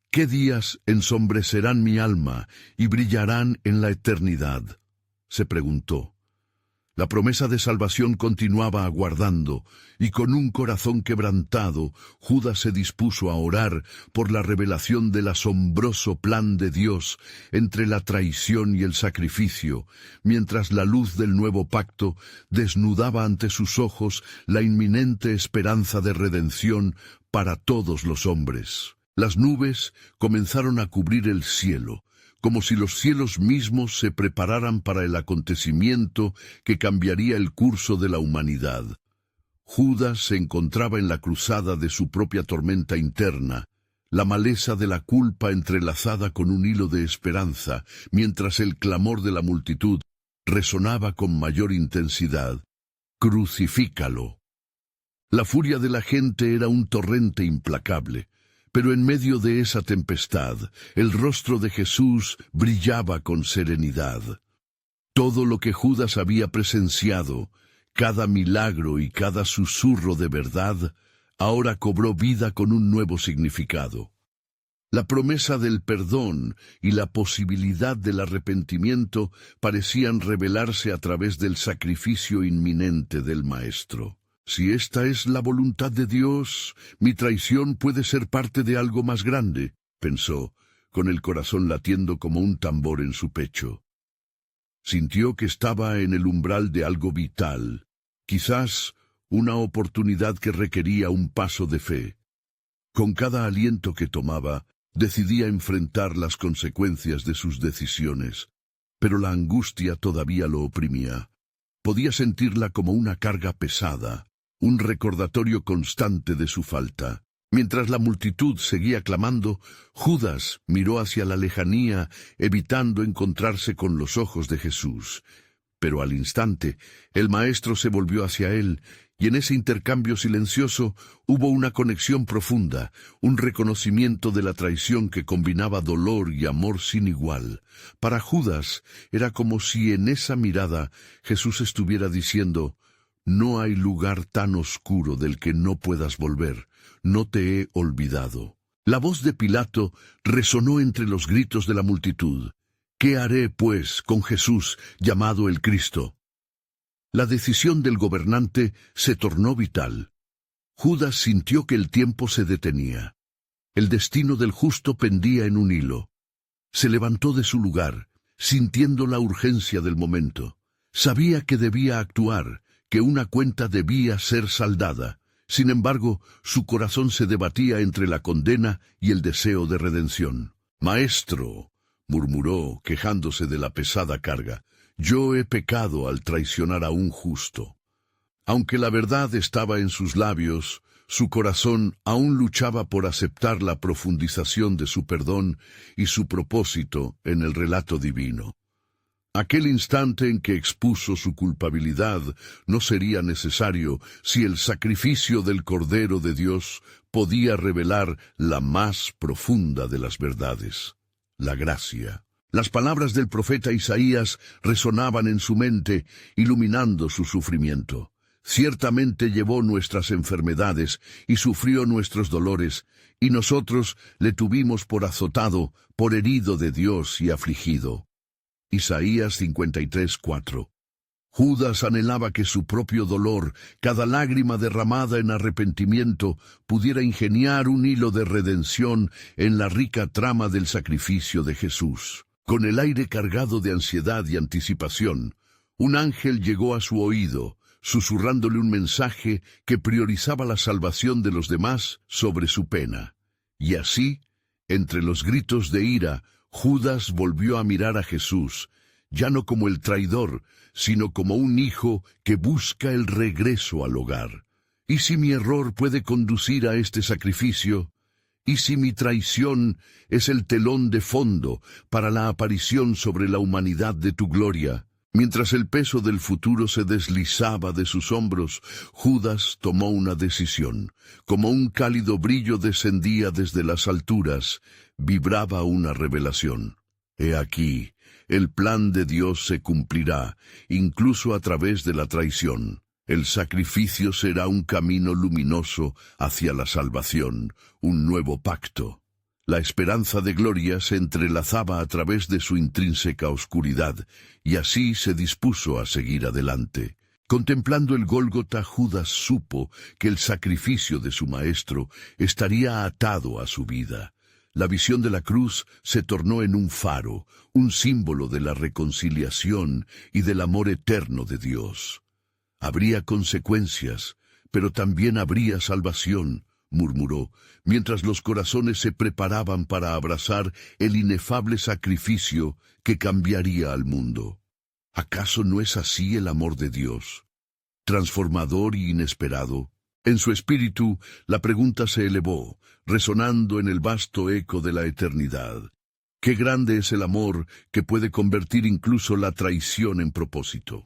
Speaker 1: ¿Qué días ensombrecerán mi alma y brillarán en la eternidad?, se preguntó. La promesa de salvación continuaba aguardando, y con un corazón quebrantado, Judas se dispuso a orar por la revelación del asombroso plan de Dios entre la traición y el sacrificio, mientras la luz del nuevo pacto desnudaba ante sus ojos la inminente esperanza de redención para todos los hombres. Las nubes comenzaron a cubrir el cielo, como si los cielos mismos se prepararan para el acontecimiento que cambiaría el curso de la humanidad. Judas se encontraba en la cruzada de su propia tormenta interna, la maleza de la culpa entrelazada con un hilo de esperanza, mientras el clamor de la multitud resonaba con mayor intensidad. «¡Crucifícalo!». La furia de la gente era un torrente implacable. Pero en medio de esa tempestad, el rostro de Jesús brillaba con serenidad. Todo lo que Judas había presenciado, cada milagro y cada susurro de verdad, ahora cobró vida con un nuevo significado. La promesa del perdón y la posibilidad del arrepentimiento parecían revelarse a través del sacrificio inminente del Maestro. Si esta es la voluntad de Dios, mi traición puede ser parte de algo más grande, pensó, con el corazón latiendo como un tambor en su pecho. Sintió que estaba en el umbral de algo vital, quizás una oportunidad que requería un paso de fe. Con cada aliento que tomaba, decidía enfrentar las consecuencias de sus decisiones, pero la angustia todavía lo oprimía. Podía sentirla como una carga pesada, un recordatorio constante de su falta. Mientras la multitud seguía clamando, Judas miró hacia la lejanía, evitando encontrarse con los ojos de Jesús. Pero al instante, el Maestro se volvió hacia él, y en ese intercambio silencioso hubo una conexión profunda, un reconocimiento de la traición que combinaba dolor y amor sin igual. Para Judas era como si en esa mirada Jesús estuviera diciendo: «No hay lugar tan oscuro del que no puedas volver, no te he olvidado». La voz de Pilato resonó entre los gritos de la multitud. «¿Qué haré, pues, con Jesús, llamado el Cristo?». La decisión del gobernante se tornó vital. Judas sintió que el tiempo se detenía. El destino del justo pendía en un hilo. Se levantó de su lugar, sintiendo la urgencia del momento. Sabía que debía actuar, que una cuenta debía ser saldada. Sin embargo, su corazón se debatía entre la condena y el deseo de redención. «Maestro», murmuró, quejándose de la pesada carga, «yo he pecado al traicionar a un justo». Aunque la verdad estaba en sus labios, su corazón aún luchaba por aceptar la profundización de su perdón y su propósito en el relato divino. Aquel instante en que expuso su culpabilidad no sería necesario si el sacrificio del Cordero de Dios podía revelar la más profunda de las verdades, la gracia. Las palabras del profeta Isaías resonaban en su mente, iluminando su sufrimiento. Ciertamente llevó nuestras enfermedades y sufrió nuestros dolores, y nosotros le tuvimos por azotado, por herido de Dios y afligido. Isaías 53:4. Judas anhelaba que su propio dolor, cada lágrima derramada en arrepentimiento, pudiera ingeniar un hilo de redención en la rica trama del sacrificio de Jesús. Con el aire cargado de ansiedad y anticipación, un ángel llegó a su oído, susurrándole un mensaje que priorizaba la salvación de los demás sobre su pena. Y así, entre los gritos de ira, Judas volvió a mirar a Jesús, ya no como el traidor, sino como un hijo que busca el regreso al hogar. ¿Y si mi error puede conducir a este sacrificio? ¿Y si mi traición es el telón de fondo para la aparición sobre la humanidad de tu gloria? Mientras el peso del futuro se deslizaba de sus hombros, Judas tomó una decisión. Como un cálido brillo descendía desde las alturas, vibraba una revelación. He aquí, el plan de Dios se cumplirá, incluso a través de la traición. El sacrificio será un camino luminoso hacia la salvación, un nuevo pacto. La esperanza de gloria se entrelazaba a través de su intrínseca oscuridad, y así se dispuso a seguir adelante. Contemplando el Gólgota, Judas supo que el sacrificio de su maestro estaría atado a su vida. La visión de la cruz se tornó en un faro, un símbolo de la reconciliación y del amor eterno de Dios. Habría consecuencias, pero también habría salvación, murmuró, mientras los corazones se preparaban para abrazar el inefable sacrificio que cambiaría al mundo. ¿Acaso no es así el amor de Dios? Transformador y inesperado. En su espíritu, la pregunta se elevó, resonando en el vasto eco de la eternidad. Qué grande es el amor que puede convertir incluso la traición en propósito.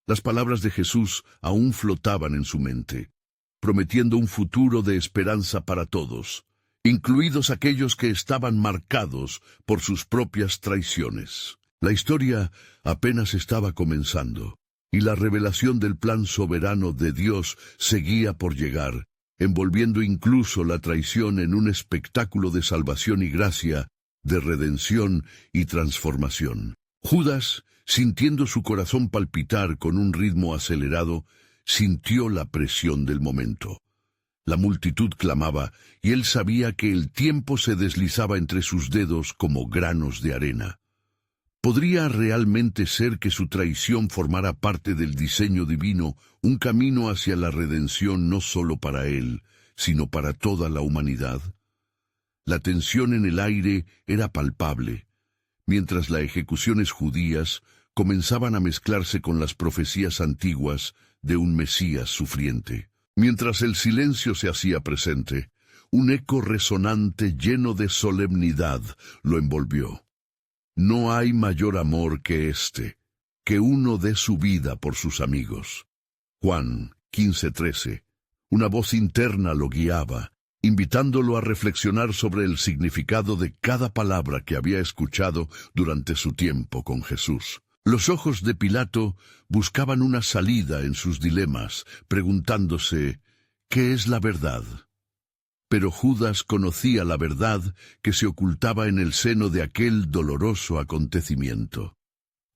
Speaker 1: Las palabras de Jesús aún flotaban en su mente, prometiendo un futuro de esperanza para todos, incluidos aquellos que estaban marcados por sus propias traiciones. La historia apenas estaba comenzando, y la revelación del plan soberano de Dios seguía por llegar, envolviendo incluso la traición en un espectáculo de salvación y gracia, de redención y transformación. Judas, sintiendo su corazón palpitar con un ritmo acelerado, sintió la presión del momento. La multitud clamaba, y él sabía que el tiempo se deslizaba entre sus dedos como granos de arena. ¿Podría realmente ser que su traición formara parte del diseño divino, un camino hacia la redención no solo para él, sino para toda la humanidad? La tensión en el aire era palpable, mientras las ejecuciones judías comenzaban a mezclarse con las profecías antiguas de un Mesías sufriente. Mientras el silencio se hacía presente, un eco resonante lleno de solemnidad lo envolvió. No hay mayor amor que este, que uno dé su vida por sus amigos. Juan 15:13. Una voz interna lo guiaba, invitándolo a reflexionar sobre el significado de cada palabra que había escuchado durante su tiempo con Jesús. Los ojos de Pilato buscaban una salida en sus dilemas, preguntándose, ¿qué es la verdad? Pero Judas conocía la verdad que se ocultaba en el seno de aquel doloroso acontecimiento.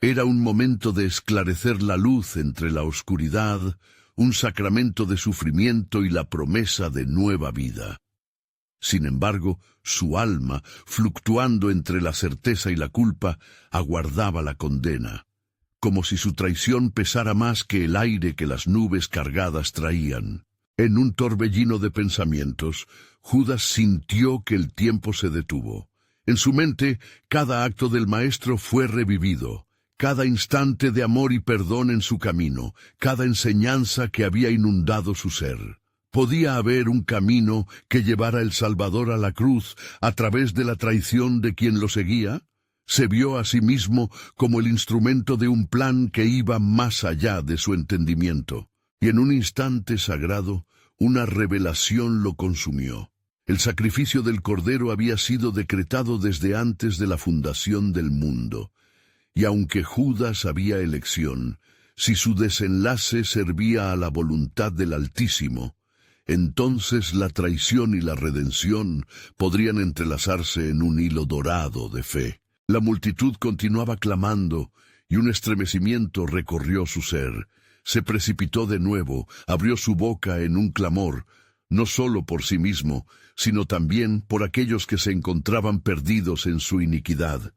Speaker 1: Era un momento de esclarecer la luz entre la oscuridad, un sacramento de sufrimiento y la promesa de nueva vida. Sin embargo, su alma, fluctuando entre la certeza y la culpa, aguardaba la condena, como si su traición pesara más que el aire que las nubes cargadas traían. En un torbellino de pensamientos, Judas sintió que el tiempo se detuvo. En su mente, cada acto del Maestro fue revivido, cada instante de amor y perdón en su camino, cada enseñanza que había inundado su ser. ¿Podía haber un camino que llevara el Salvador a la cruz a través de la traición de quien lo seguía? Se vio a sí mismo como el instrumento de un plan que iba más allá de su entendimiento. Y en un instante sagrado, una revelación lo consumió. El sacrificio del Cordero había sido decretado desde antes de la fundación del mundo. Y aunque Judas había elección, si su desenlace servía a la voluntad del Altísimo, entonces la traición y la redención podrían entrelazarse en un hilo dorado de fe. La multitud continuaba clamando, y un estremecimiento recorrió su ser. Se precipitó de nuevo, abrió su boca en un clamor, no solo por sí mismo, sino también por aquellos que se encontraban perdidos en su iniquidad.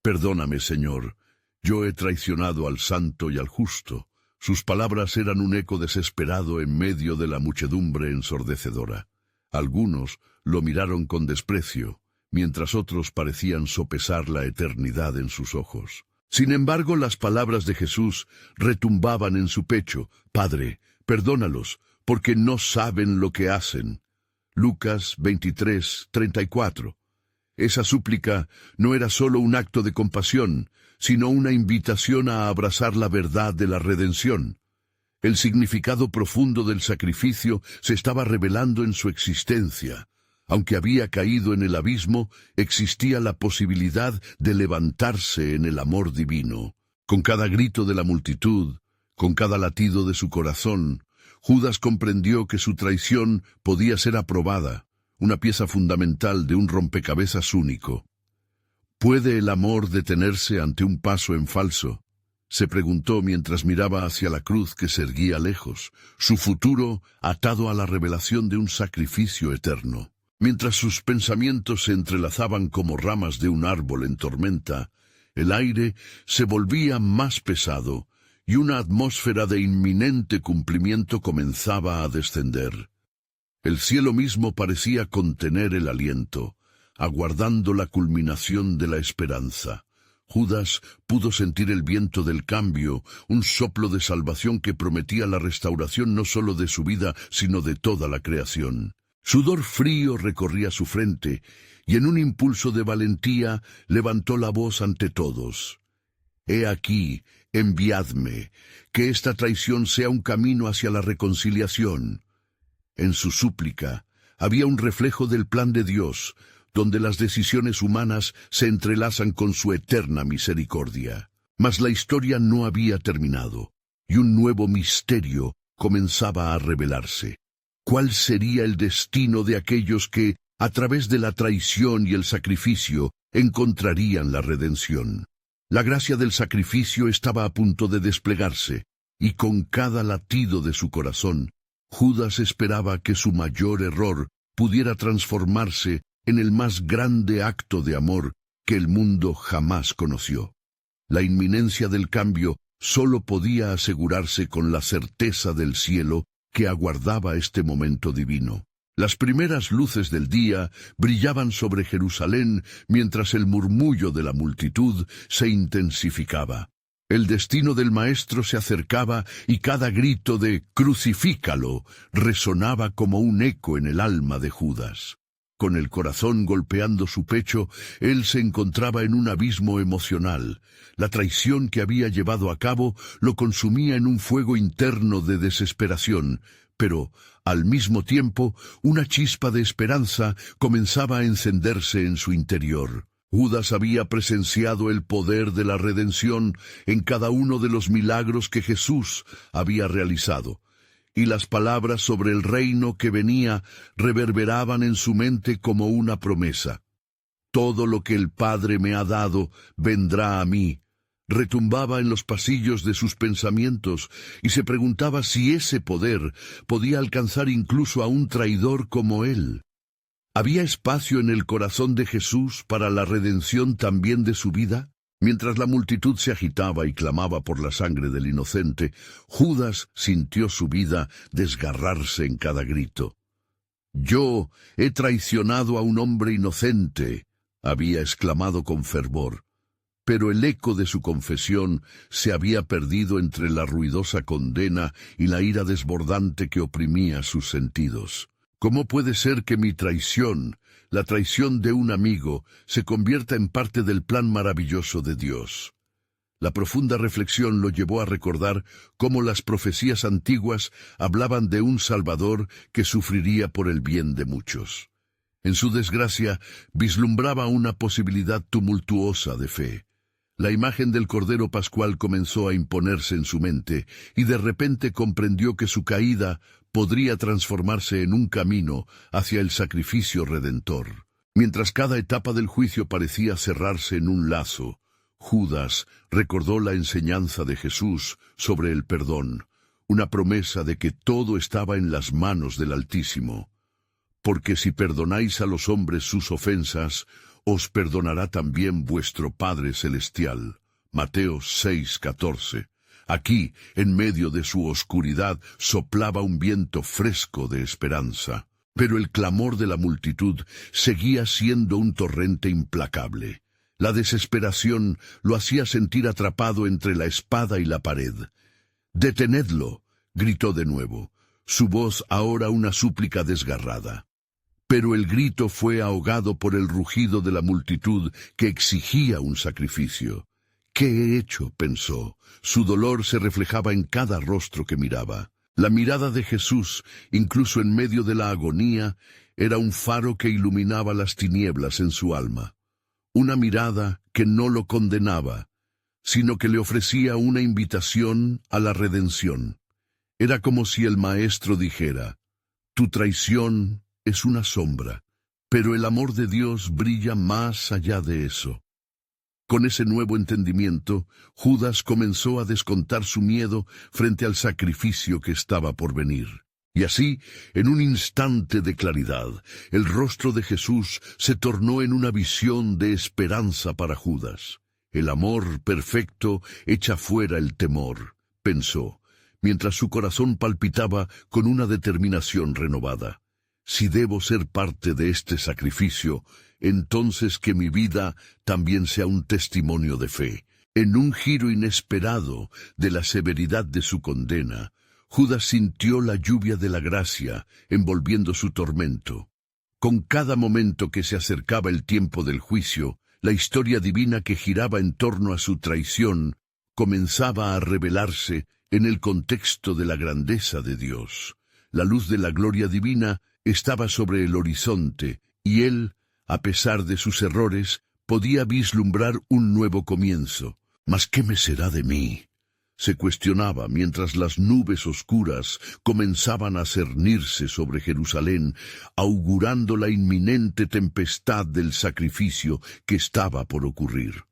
Speaker 1: «Perdóname, Señor, yo he traicionado al santo y al justo». Sus palabras eran un eco desesperado en medio de la muchedumbre ensordecedora. Algunos lo miraron con desprecio, mientras otros parecían sopesar la eternidad en sus ojos. Sin embargo, las palabras de Jesús retumbaban en su pecho: «Padre, perdónalos, porque no saben lo que hacen». Lucas 23:34. Esa súplica no era solo un acto de compasión, sino una invitación a abrazar la verdad de la redención. El significado profundo del sacrificio se estaba revelando en su existencia. Aunque había caído en el abismo, existía la posibilidad de levantarse en el amor divino. Con cada grito de la multitud, con cada latido de su corazón, Judas comprendió que su traición podía ser aprobada, una pieza fundamental de un rompecabezas único. ¿Puede el amor detenerse ante un paso en falso?, se preguntó mientras miraba hacia la cruz que se erguía lejos, su futuro atado a la revelación de un sacrificio eterno. Mientras sus pensamientos se entrelazaban como ramas de un árbol en tormenta, el aire se volvía más pesado y una atmósfera de inminente cumplimiento comenzaba a descender. El cielo mismo parecía contener el aliento, aguardando la culminación de la esperanza. Judas pudo sentir el viento del cambio, un soplo de salvación que prometía la restauración no solo de su vida, sino de toda la creación. Sudor frío recorría su frente, y en un impulso de valentía levantó la voz ante todos. «He aquí, enviadme, que esta traición sea un camino hacia la reconciliación». En su súplica había un reflejo del plan de Dios, donde las decisiones humanas se entrelazan con su eterna misericordia. Mas la historia no había terminado, y un nuevo misterio comenzaba a revelarse. ¿Cuál sería el destino de aquellos que, a través de la traición y el sacrificio, encontrarían la redención? La gracia del sacrificio estaba a punto de desplegarse, y con cada latido de su corazón, Judas esperaba que su mayor error pudiera transformarse en el más grande acto de amor que el mundo jamás conoció. La inminencia del cambio solo podía asegurarse con la certeza del cielo que aguardaba este momento divino. Las primeras luces del día brillaban sobre Jerusalén mientras el murmullo de la multitud se intensificaba. El destino del Maestro se acercaba y cada grito de «¡Crucifícalo!» resonaba como un eco en el alma de Judas. Con el corazón golpeando su pecho, él se encontraba en un abismo emocional. La traición que había llevado a cabo lo consumía en un fuego interno de desesperación, pero, al mismo tiempo, una chispa de esperanza comenzaba a encenderse en su interior. Judas había presenciado el poder de la redención en cada uno de los milagros que Jesús había realizado, y las palabras sobre el reino que venía reverberaban en su mente como una promesa. «Todo lo que el Padre me ha dado vendrá a mí», retumbaba en los pasillos de sus pensamientos, y se preguntaba si ese poder podía alcanzar incluso a un traidor como él. ¿Había espacio en el corazón de Jesús para la redención también de su vida? Mientras la multitud se agitaba y clamaba por la sangre del inocente, Judas sintió su vida desgarrarse en cada grito. «Yo he traicionado a un hombre inocente», había exclamado con fervor. Pero el eco de su confesión se había perdido entre la ruidosa condena y la ira desbordante que oprimía sus sentidos. ¿Cómo puede ser que mi traición, la traición de un amigo, se convierta en parte del plan maravilloso de Dios? La profunda reflexión lo llevó a recordar cómo las profecías antiguas hablaban de un Salvador que sufriría por el bien de muchos. En su desgracia, vislumbraba una posibilidad tumultuosa de fe. La imagen del Cordero Pascual comenzó a imponerse en su mente, y de repente comprendió que su caída podría transformarse en un camino hacia el sacrificio redentor. Mientras cada etapa del juicio parecía cerrarse en un lazo, Judas recordó la enseñanza de Jesús sobre el perdón, una promesa de que todo estaba en las manos del Altísimo. Porque si perdonáis a los hombres sus ofensas, os perdonará también vuestro Padre Celestial. Mateo 6:14. Aquí, en medio de su oscuridad, soplaba un viento fresco de esperanza. Pero el clamor de la multitud seguía siendo un torrente implacable. La desesperación lo hacía sentir atrapado entre la espada y la pared. «¡Detenedlo!», gritó de nuevo, su voz ahora una súplica desgarrada. Pero el grito fue ahogado por el rugido de la multitud que exigía un sacrificio. «¿Qué he hecho?», pensó. Su dolor se reflejaba en cada rostro que miraba. La mirada de Jesús, incluso en medio de la agonía, era un faro que iluminaba las tinieblas en su alma. Una mirada que no lo condenaba, sino que le ofrecía una invitación a la redención. Era como si el Maestro dijera: «Tu traición es una sombra, pero el amor de Dios brilla más allá de eso». Con ese nuevo entendimiento, Judas comenzó a descontar su miedo frente al sacrificio que estaba por venir. Y así, en un instante de claridad, el rostro de Jesús se tornó en una visión de esperanza para Judas. «El amor perfecto echa fuera el temor», pensó, mientras su corazón palpitaba con una determinación renovada. «Si debo ser parte de este sacrificio, entonces que mi vida también sea un testimonio de fe». En un giro inesperado de la severidad de su condena, Judas sintió la lluvia de la gracia envolviendo su tormento. Con cada momento que se acercaba el tiempo del juicio, la historia divina que giraba en torno a su traición comenzaba a revelarse en el contexto de la grandeza de Dios. La luz de la gloria divina estaba sobre el horizonte, y él, a pesar de sus errores, podía vislumbrar un nuevo comienzo. «¿Mas qué me será de mí?», se cuestionaba mientras las nubes oscuras comenzaban a cernirse sobre Jerusalén, augurando la inminente tempestad del sacrificio que estaba por ocurrir.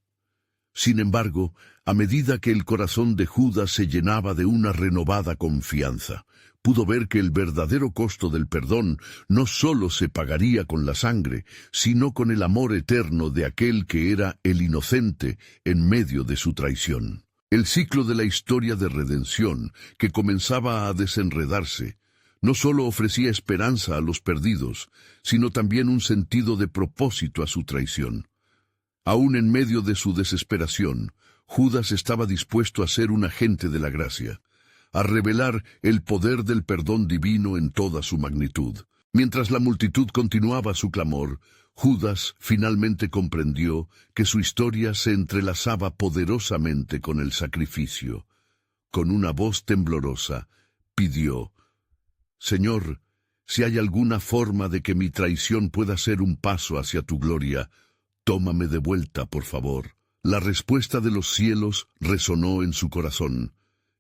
Speaker 1: Sin embargo, a medida que el corazón de Judas se llenaba de una renovada confianza, pudo ver que el verdadero costo del perdón no sólo se pagaría con la sangre, sino con el amor eterno de aquel que era el inocente en medio de su traición. El ciclo de la historia de redención, que comenzaba a desenredarse, no sólo ofrecía esperanza a los perdidos, sino también un sentido de propósito a su traición. Aún en medio de su desesperación, Judas estaba dispuesto a ser un agente de la gracia, a revelar el poder del perdón divino en toda su magnitud. Mientras la multitud continuaba su clamor, Judas finalmente comprendió que su historia se entrelazaba poderosamente con el sacrificio. Con una voz temblorosa, pidió: «Señor, si hay alguna forma de que mi traición pueda ser un paso hacia tu gloria, tómame de vuelta, por favor». La respuesta de los cielos resonó en su corazón.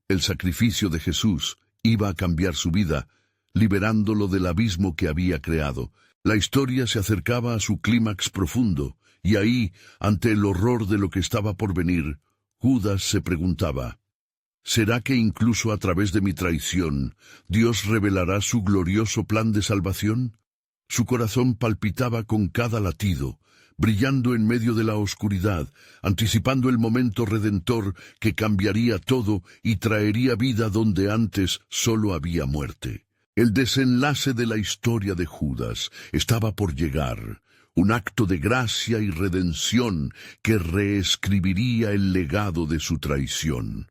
Speaker 1: El sacrificio de Jesús iba a cambiar su vida, liberándolo del abismo que había creado. La historia se acercaba a su clímax profundo, y ahí, ante el horror de lo que estaba por venir, Judas se preguntaba: ¿será que incluso a través de mi traición, Dios revelará su glorioso plan de salvación? Su corazón palpitaba con cada latido, brillando en medio de la oscuridad, anticipando el momento redentor que cambiaría todo y traería vida donde antes solo había muerte. El desenlace de la historia de Judas estaba por llegar, un acto de gracia y redención que reescribiría el legado de su traición.